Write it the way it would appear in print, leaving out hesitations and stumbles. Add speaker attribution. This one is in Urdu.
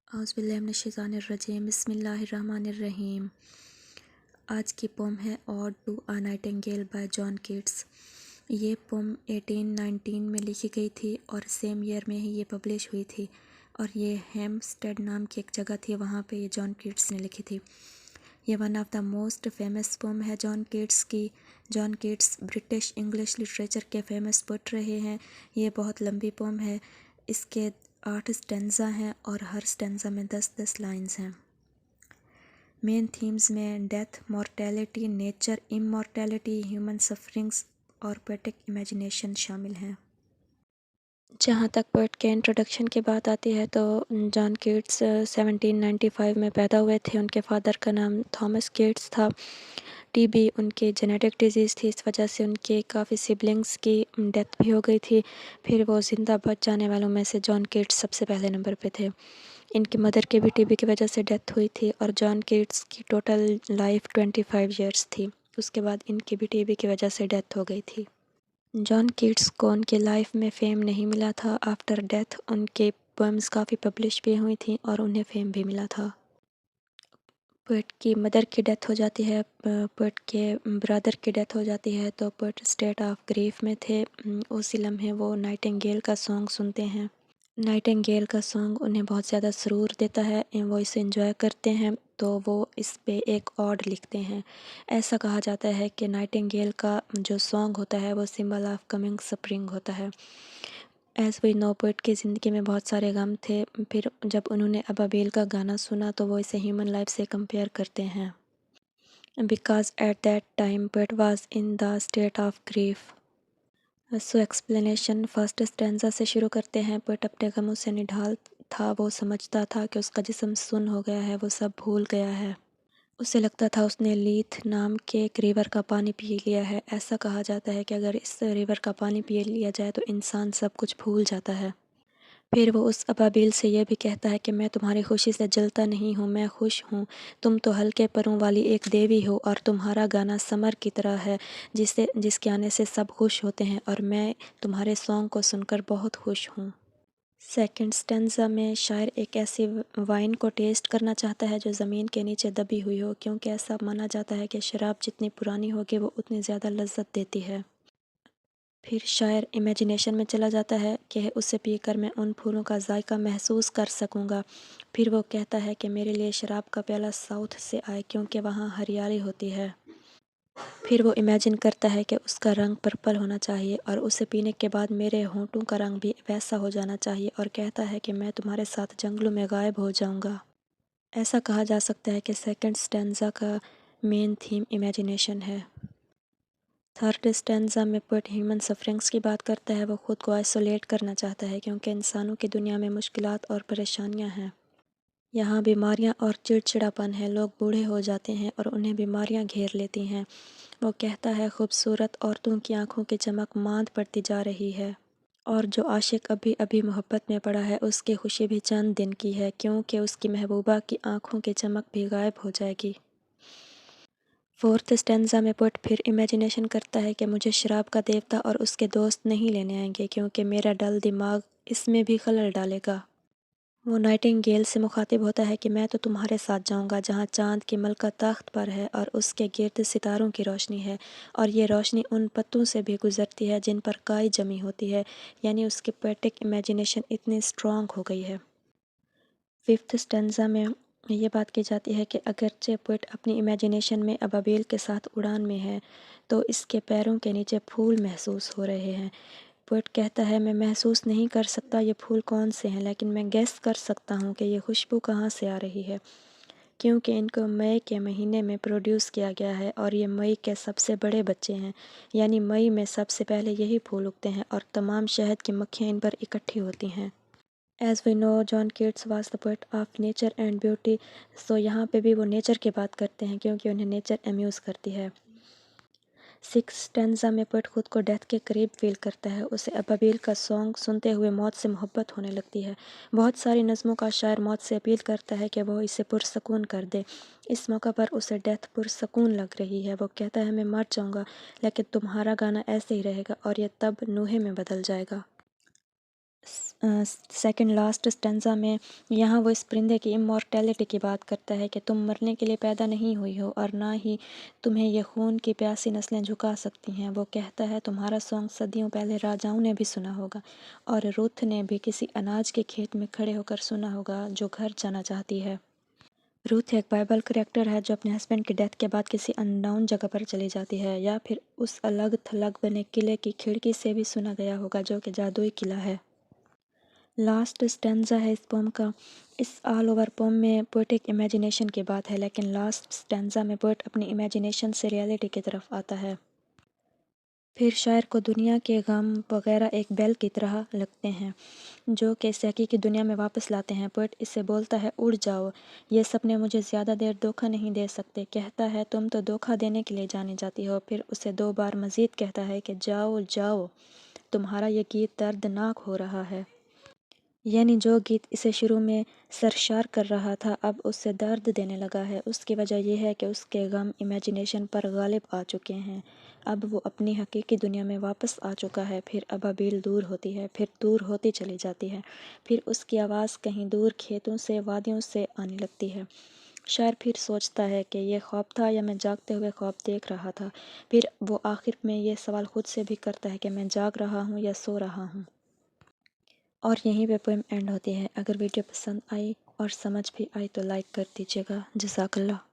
Speaker 1: اعوذ باللہ من الشیطان الرجیم، بسم اللہ الرحمن الرحیم۔ آج کی پوم ہے ode to a nightingale by John Keats. یہ پوم 1819 میں لکھی گئی تھی اور سیم ایئر میں ہی یہ پبلش ہوئی تھی، اور یہ ہیمپسٹیڈ نام کی ایک جگہ تھی، وہاں پہ یہ جان کیٹس نے لکھی تھی۔ یہ one of the most famous پوم ہے جان کیٹس کی۔ جان کیٹس برٹش انگلش لٹریچر کے فیمس پوئٹ رہے ہیں۔ یہ بہت لمبی پوم ہے، اس کے 8 سٹینزا ہیں اور ہر سٹینزا میں 10 لائنز ہیں۔ مین تھیمز میں death, mortality, nature, immortality, human sufferings اور پویٹک امیجینیشن شامل ہیں۔ جہاں تک پوئٹ کے انٹروڈکشن کی بات آتی ہے تو جان کیٹس 1795 میں پیدا ہوئے تھے۔ ان کے فادر کا نام تھامس کیٹس تھا۔ ٹی بی ان کی جینیٹک ڈیزیز تھی، اس وجہ سے ان کے کافی سبلنگز کی ڈیتھ بھی ہو گئی تھی۔ پھر وہ زندہ بچ جانے والوں میں سے جان کیٹس سب سے پہلے نمبر پہ تھے۔ ان کی مدر کی بھی ٹی بی کی وجہ سے ڈیتھ ہوئی تھی، اور جان کیٹس کی ٹوٹل لائف 25 ایئرس تھی۔ اس کے بعد ان کی بھی ٹی بی کی وجہ سے ڈیتھ ہو گئی تھی۔ جان کیٹس کو ان کی لائف میں فیم نہیں ملا تھا۔ آفٹر ڈیتھ ان کے پوئمز کافی پبلش بھی ہوئی تھیں اور انہیں فیم بھی ملا تھا۔ پوئٹ کی مدر کی ڈیتھ ہو جاتی ہے، پوئٹ کے برادر کی ڈیتھ ہو جاتی ہے، تو پوئٹ اسٹیٹ آف گریف میں تھے۔ اسی لمحے وہ نائٹنگیل کا سانگ سنتے ہیں۔ نائٹنگیل کا سانگ انہیں بہت زیادہ سرور دیتا ہے، وہ اسے انجوائے کرتے ہیں، تو وہ اس پہ ایک اوڈ لکھتے ہیں۔ ایسا کہا جاتا ہے کہ نائٹنگیل کا جو سانگ ہوتا ہے وہ سمبل آف کمنگ سپرنگ ہوتا ہے۔ ایز وی نو، پوئٹ کی زندگی میں بہت سارے غم تھے۔ پھر جب انہوں نے ابابیل کا گانا سنا تو وہ اسے ہیومن لائف سے کمپیئر کرتے ہیں۔ Because at that time poet was in the state of grief. So explanation first stanza سے شروع کرتے ہیں۔ پوئٹ اپنے غموں سے نڈھال تھا، وہ سمجھتا تھا کہ اس کا جسم سن ہو گیا ہے، وہ سب بھول گیا ہے۔ اسے لگتا تھا اس نے لیتھ نام کے ایک ریور کا پانی پی لیا ہے۔ ایسا کہا جاتا ہے کہ اگر اس ریور کا پانی پی لیا جائے تو انسان سب کچھ بھول جاتا ہے۔ پھر وہ اس ابابیل سے یہ بھی کہتا ہے کہ میں تمہاری خوشی سے جلتا نہیں ہوں، میں خوش ہوں۔ تم تو ہلکے پروں والی ایک دیوی ہو، اور تمہارا گانا سمر کی طرح ہے جس کے آنے سے سب خوش ہوتے ہیں، اور میں تمہارے سانگ کو سن کر بہت خوش ہوں۔ سیکنڈ سٹینزا میں شاعر ایک ایسی وائن کو ٹیسٹ کرنا چاہتا ہے جو زمین کے نیچے دبی ہوئی ہو، کیونکہ ایسا مانا جاتا ہے کہ شراب جتنی پرانی ہوگی وہ اتنی زیادہ لذت دیتی ہے۔ پھر شاعر امیجینیشن میں چلا جاتا ہے کہ اسے پی کر میں ان پھولوں کا ذائقہ محسوس کر سکوں گا۔ پھر وہ کہتا ہے کہ میرے لیے شراب کا پیالہ ساؤتھ سے آئے، کیونکہ وہاں ہریالی ہوتی ہے۔ پھر وہ امیجن کرتا ہے کہ اس کا رنگ پرپل ہونا چاہیے، اور اسے پینے کے بعد میرے ہونٹوں کا رنگ بھی ویسا ہو جانا چاہیے، اور کہتا ہے کہ میں تمہارے ساتھ جنگلوں میں غائب ہو جاؤں گا۔ ایسا کہا جا سکتا ہے کہ سیکنڈ سٹینزا کا مین تھیم امیجینیشن ہے۔ تھرڈ سٹینزا میں پوئٹ ہیومن سفرنگز کی بات کرتا ہے۔ وہ خود کو آئسولیٹ کرنا چاہتا ہے، کیونکہ انسانوں کی دنیا میں مشکلات اور پریشانیاں ہیں۔ یہاں بیماریاں اور چڑچڑاپن ہے، لوگ بوڑھے ہو جاتے ہیں اور انہیں بیماریاں گھیر لیتی ہیں۔ وہ کہتا ہے خوبصورت عورتوں کی آنکھوں کی چمک ماند پڑتی جا رہی ہے، اور جو عاشق ابھی ابھی محبت میں پڑا ہے اس کی خوشی بھی چند دن کی ہے، کیونکہ اس کی محبوبہ کی آنکھوں کی چمک بھی غائب ہو جائے گی۔ فورتھ سٹینزا میں پوئٹ پھر امیجینیشن کرتا ہے کہ مجھے شراب کا دیوتا اور اس کے دوست نہیں لینے آئیں گے، کیونکہ میرا ڈل دماغ اس میں بھی خلل ڈالے گا۔ وہ نائٹنگیل سے مخاطب ہوتا ہے کہ میں تو تمہارے ساتھ جاؤں گا جہاں چاند کی ملکہ تخت پر ہے اور اس کے گرد ستاروں کی روشنی ہے، اور یہ روشنی ان پتوں سے بھی گزرتی ہے جن پر کائی جمی ہوتی ہے، یعنی اس کی پوئٹک امیجینیشن اتنی اسٹرانگ ہو گئی ہے۔ ففتھ سٹینزا میں یہ بات کی جاتی ہے کہ اگرچہ پوئٹ اپنی امیجینیشن میں ابابیل کے ساتھ اڑان میں ہے، تو اس کے پیروں کے نیچے پھول محسوس ہو رہے ہیں۔ پوئٹ کہتا ہے میں محسوس نہیں کر سکتا یہ پھول کون سے ہیں، لیکن میں گیس کر سکتا ہوں کہ یہ خوشبو کہاں سے آ رہی ہے، کیونکہ ان کو مئی کے مہینے میں پروڈیوس کیا گیا ہے، اور یہ مئی کے سب سے بڑے بچے ہیں، یعنی مئی میں سب سے پہلے یہی پھول اگتے ہیں اور تمام شہد کی مکھیاں ان پر اکٹھی ہوتی ہیں۔ As we know, John Keats was the poet of nature and beauty. So یہاں پہ بھی وہ نیچر کی بات کرتے ہیں، کیونکہ انہیں نیچر امیوز کرتی ہے۔ سکس سٹینزا میں پوئٹ خود کو ڈیتھ کے قریب فیل کرتا ہے۔ اسے ابابیل کا سانگ سنتے ہوئے موت سے محبت ہونے لگتی ہے۔ بہت ساری نظموں کا شاعر موت سے اپیل کرتا ہے کہ وہ اسے پرسکون کر دے۔ اس موقع پر اسے ڈیتھ پرسکون لگ رہی ہے۔ وہ کہتا ہے میں مر جاؤں گا، لیکن تمہارا گانا ایسے ہی رہے گا، اور یہ تب نوحے میں بدل جائے گا۔ سیکنڈ لاسٹ اسٹینزا میں یہاں وہ اس پرندے کی امورٹیلٹی کی بات کرتا ہے کہ تم مرنے کے لیے پیدا نہیں ہوئی ہو اور نہ ہی تمہیں یہ خون کی پیاسی نسلیں جھکا سکتی ہیں۔ وہ کہتا ہے تمہارا سانگ صدیوں پہلے راجاؤں نے بھی سنا ہوگا اور روتھ نے بھی کسی اناج کے کھیت میں کھڑے ہو کر سنا ہوگا جو گھر جانا چاہتی ہے۔ روتھ ایک بائبل کریکٹر ہے جو اپنے ہسبینڈ کی ڈیتھ کے بعد کسی اننون جگہ پر چلی جاتی ہے، یا پھر اس الگ تھلگ بنے قلعے کی کھڑکی سے بھی سنا گیا ہوگا جو کہ جادوئی قلعہ ہے۔ لاسٹ اسٹینزا ہے اس پوم کا۔ اس آل اوور پوم میں پوئٹک امیجینیشن کی بات ہے، لیکن لاسٹ اسٹینزا میں پوئٹ اپنی امیجینیشن سے ریئلٹی کی طرف آتا ہے۔ پھر شاعر کو دنیا کے غم وغیرہ ایک بیل کی طرح لگتے ہیں جو کہ اسے حقیقی دنیا میں واپس لاتے ہیں۔ پوئٹ اس سے بولتا ہے اڑ جاؤ، یہ سپنے مجھے زیادہ دیر دھوکہ نہیں دے سکتے۔ کہتا ہے تم تو دھوکہ دینے کے لیے جانی جاتی ہو، پھر اسے 2 بار مزید کہتا ہے کہ جاؤ جاؤ، تمہارا یہ گیت دردناک ہو رہا ہے۔ یعنی جو گیت اسے شروع میں سرشار کر رہا تھا اب اسے درد دینے لگا ہے۔ اس کی وجہ یہ ہے کہ اس کے غم امیجینیشن پر غالب آ چکے ہیں۔ اب وہ اپنی حقیقی دنیا میں واپس آ چکا ہے۔ پھر ابابیل دور ہوتی ہے، پھر دور ہوتی چلی جاتی ہے، پھر اس کی آواز کہیں دور کھیتوں سے وادیوں سے آنے لگتی ہے۔ شاعر پھر سوچتا ہے کہ یہ خواب تھا یا میں جاگتے ہوئے خواب دیکھ رہا تھا۔ پھر وہ آخر میں یہ سوال خود سے بھی کرتا ہے کہ میں جاگ رہا ہوں یا سو رہا ہوں۔ اور یہیں پہ پوئم اینڈ ہوتی ہے۔ اگر ویڈیو پسند آئی اور سمجھ بھی آئی تو لائک کر دیجیے گا۔ جزاک اللہ۔